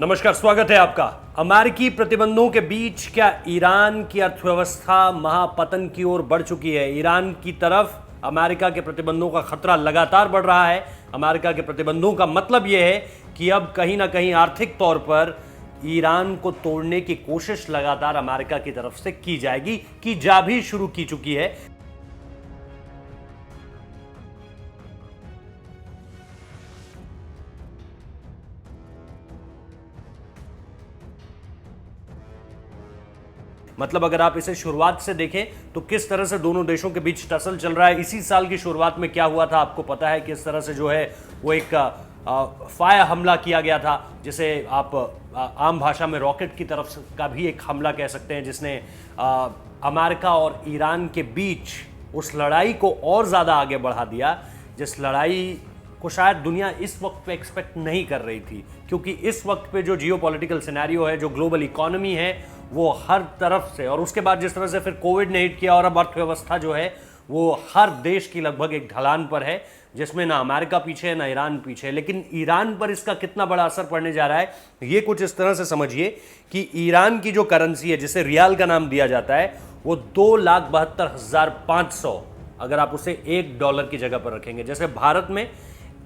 नमस्कार, स्वागत है आपका। अमेरिकी प्रतिबंधों के बीच क्या ईरान की अर्थव्यवस्था महापतन की ओर बढ़ चुकी है? ईरान की तरफ अमेरिका के प्रतिबंधों का खतरा लगातार बढ़ रहा है। अमेरिका के प्रतिबंधों का मतलब यह है कि अब कहीं ना कहीं आर्थिक तौर पर ईरान को तोड़ने की कोशिश लगातार अमेरिका की तरफ से की जाएगी, की जा भी शुरू की चुकी है। मतलब अगर आप इसे शुरुआत से देखें तो किस तरह से दोनों देशों के बीच टसल चल रहा है। इसी साल की शुरुआत में क्या हुआ था आपको पता है, किस तरह से जो है वो एक फायर हमला किया गया था, जिसे आप आम भाषा में रॉकेट की तरफ का भी एक हमला कह सकते हैं, जिसने अमेरिका और ईरान के बीच उस लड़ाई को और ज़्यादा आगे बढ़ा दिया, जिस लड़ाई को शायद दुनिया इस वक्त पे एक्सपेक्ट नहीं कर रही थी। क्योंकि इस वक्त पे जो जियोपॉलिटिकल सिनेरियो है, जो ग्लोबल इकोनॉमी है, वो हर तरफ से, और उसके बाद जिस तरह से फिर कोविड ने हिट किया और अब अर्थव्यवस्था जो है वो हर देश की लगभग एक ढलान पर है, जिसमें ना अमेरिका पीछे है ना ईरान पीछे है। लेकिन ईरान पर इसका कितना बड़ा असर पड़ने जा रहा है, ये कुछ इस तरह से समझिए कि ईरान की जो करेंसी है, जिसे रियाल का नाम दिया जाता है, वो 2,72,500, अगर आप उसे $1 की जगह पर रखेंगे, जैसे भारत में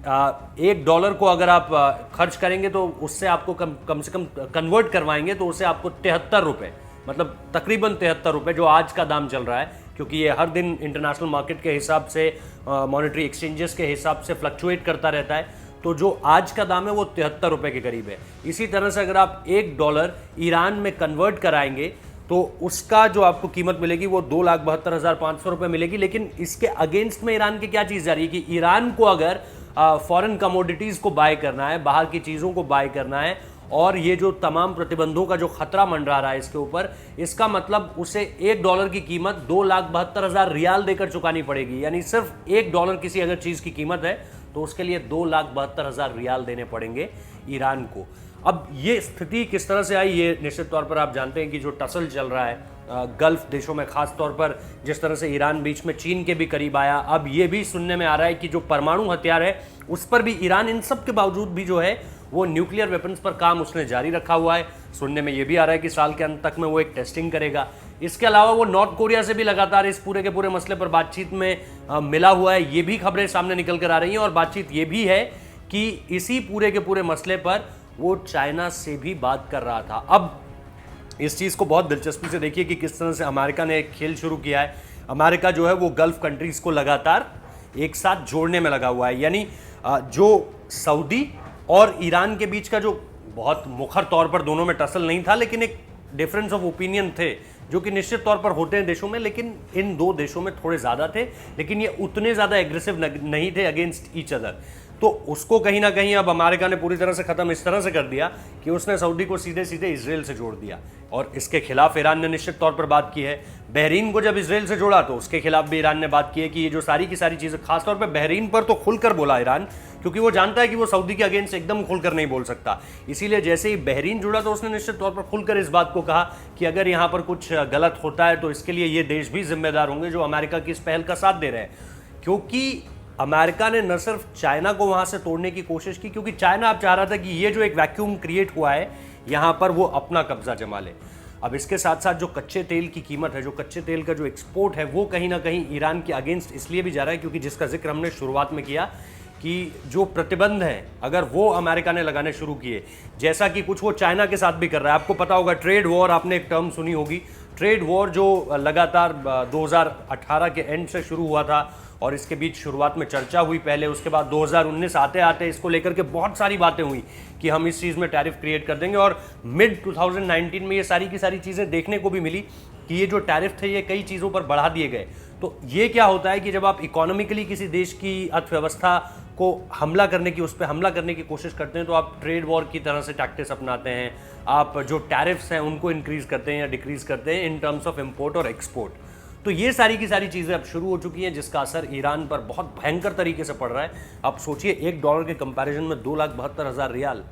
$1 को अगर आप खर्च करेंगे तो उससे आपको कम से कम कन्वर्ट करवाएंगे तो उसे आपको 73 रुपये, मतलब तकरीबन 73 रुपये, जो आज का दाम चल रहा है, क्योंकि ये हर दिन इंटरनेशनल मार्केट के हिसाब से, मॉनेटरी एक्सचेंजेस के हिसाब से फ्लक्चुएट करता रहता है, तो जो आज का दाम है वो 73 रुपये के करीब है। इसी तरह से अगर आप $1 ईरान में कन्वर्ट कराएंगे तो उसका जो आपको कीमत मिलेगी वो 2,72,500 रुपये मिलेगी। लेकिन इसके अगेंस्ट में ईरान की क्या चीज़ जा रही है कि ईरान को अगर फॉरेन कमोडिटीज़ को बाय करना है, बाहर की चीज़ों को बाय करना है, और ये जो तमाम प्रतिबंधों का जो खतरा मंडरा रहा है इसके ऊपर, इसका मतलब उसे $1 की कीमत 2,72,000 रियाल देकर चुकानी पड़ेगी। यानी सिर्फ $1 किसी अगर चीज़ की कीमत है तो उसके लिए 2,72,000 रियाल देने पड़ेंगे ईरान को। अब ये स्थिति किस तरह से आई, ये निश्चित तौर पर आप जानते हैं कि जो टसल चल रहा है गल्फ देशों में, खास तौर पर जिस तरह से ईरान बीच में चीन के भी करीब आया, अब ये भी सुनने में आ रहा है कि जो परमाणु हथियार है उस पर भी ईरान, इन सब के बावजूद भी जो है वो न्यूक्लियर वेपन्स पर काम उसने जारी रखा हुआ है। सुनने में ये भी आ रहा है कि साल के अंत तक में वो एक टेस्टिंग करेगा। इसके अलावा वो नॉर्थ कोरिया से भी लगातार इस पूरे के पूरे मसले पर बातचीत में मिला हुआ है। ये भी खबरें सामने निकल कर आ रही हैं, और बातचीत ये भी है कि इसी पूरे के पूरे मसले पर वो चाइना से भी बात कर रहा था। अब इस चीज़ को बहुत दिलचस्पी से देखिए कि किस तरह से अमेरिका ने एक खेल शुरू किया है। अमेरिका जो है वो गल्फ कंट्रीज़ को लगातार एक साथ जोड़ने में लगा हुआ है। यानी जो सऊदी और ईरान के बीच का जो बहुत मुखर तौर पर दोनों में टसल नहीं था, लेकिन एक डिफरेंस ऑफ ओपिनियन थे जो कि निश्चित तौर पर होते हैं देशों में, लेकिन इन दो देशों में थोड़े ज़्यादा थे, लेकिन ये उतने ज़्यादा एग्रेसिव नहीं थे अगेंस्ट ईच अदर। तो उसको कहीं ना कहीं अब अमेरिका ने पूरी तरह से ख़त्म इस तरह से कर दिया कि उसने सऊदी को सीधे सीधे इजराइल से जोड़ दिया, और इसके खिलाफ ईरान ने निश्चित तौर पर बात की है। बहरीन को जब इजराइल से जोड़ा तो उसके खिलाफ भी ईरान ने बात की है कि ये जो सारी की सारी चीज़ें, खासतौर पर बहरीन पर तो खुलकर बोला ईरान, क्योंकि वो जानता है कि वो सऊदी के अगेंस्ट एकदम खुलकर नहीं बोल सकता। इसीलिए जैसे ही बहरीन जुड़ा तो उसने निश्चित तौर पर खुलकर इस बात को कहा कि अगर यहाँ पर कुछ गलत होता है तो इसके लिए ये देश भी जिम्मेदार होंगे जो अमेरिका की इस पहल का साथ दे रहे हैं। क्योंकि अमेरिका ने न सिर्फ चाइना को वहां से तोड़ने की कोशिश की, क्योंकि चाइना अब चाह रहा था कि ये जो एक वैक्यूम क्रिएट हुआ है यहां पर वो अपना कब्जा जमा ले। अब इसके साथ साथ जो कच्चे तेल की कीमत है, जो कच्चे तेल का जो एक्सपोर्ट है, वो कहीं ना कहीं ईरान के अगेंस्ट इसलिए भी जा रहा है क्योंकि जिसका जिक्र हमने शुरुआत में किया कि जो प्रतिबंध है अगर वो अमेरिका ने लगाने शुरू किए, जैसा कि कुछ वो चाइना के साथ भी कर रहा है। आपको पता होगा ट्रेड वॉर, आपने एक टर्म सुनी होगी, ट्रेड वॉर, जो लगातार 2018 के एंड से शुरू हुआ था, और इसके बीच शुरुआत में चर्चा हुई पहले, उसके बाद 2019 आते आते इसको लेकर के बहुत सारी बातें हुई कि हम इस चीज़ में टैरिफ क्रिएट कर देंगे, और मिड 2019 में ये सारी की सारी चीज़ें देखने को भी मिली कि ये जो टैरिफ थे ये कई चीज़ों पर बढ़ा दिए गए। तो ये क्या होता है कि जब आप इकोनॉमिकली किसी देश की अर्थव्यवस्था को हमला करने की, उस पर हमला करने की कोशिश करते हैं तो आप ट्रेड वॉर की तरह से टैक्टिक्स अपनाते हैं, आप जो टैरिफ्स हैं उनको इंक्रीज करते हैं या डिक्रीज करते हैं इन टर्म्स ऑफ इम्पोर्ट और एक्सपोर्ट। तो ये सारी की सारी चीज़ें अब शुरू हो चुकी हैं, जिसका असर ईरान पर बहुत भयंकर तरीके से पड़ रहा है। आप सोचिए $1 के कंपैरिजन में 2,72,000 रियाल।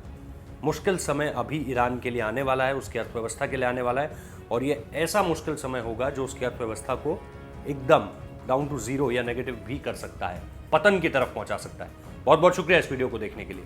मुश्किल समय अभी ईरान के लिए आने वाला है, उसकी अर्थव्यवस्था के लिए आने वाला है, और ये ऐसा मुश्किल समय होगा जो उसकी अर्थव्यवस्था को एकदम डाउन टू जीरो या नेगेटिव भी कर सकता है, पतन की तरफ पहुंचा सकता है। बहुत बहुत शुक्रिया इस वीडियो को देखने के लिए।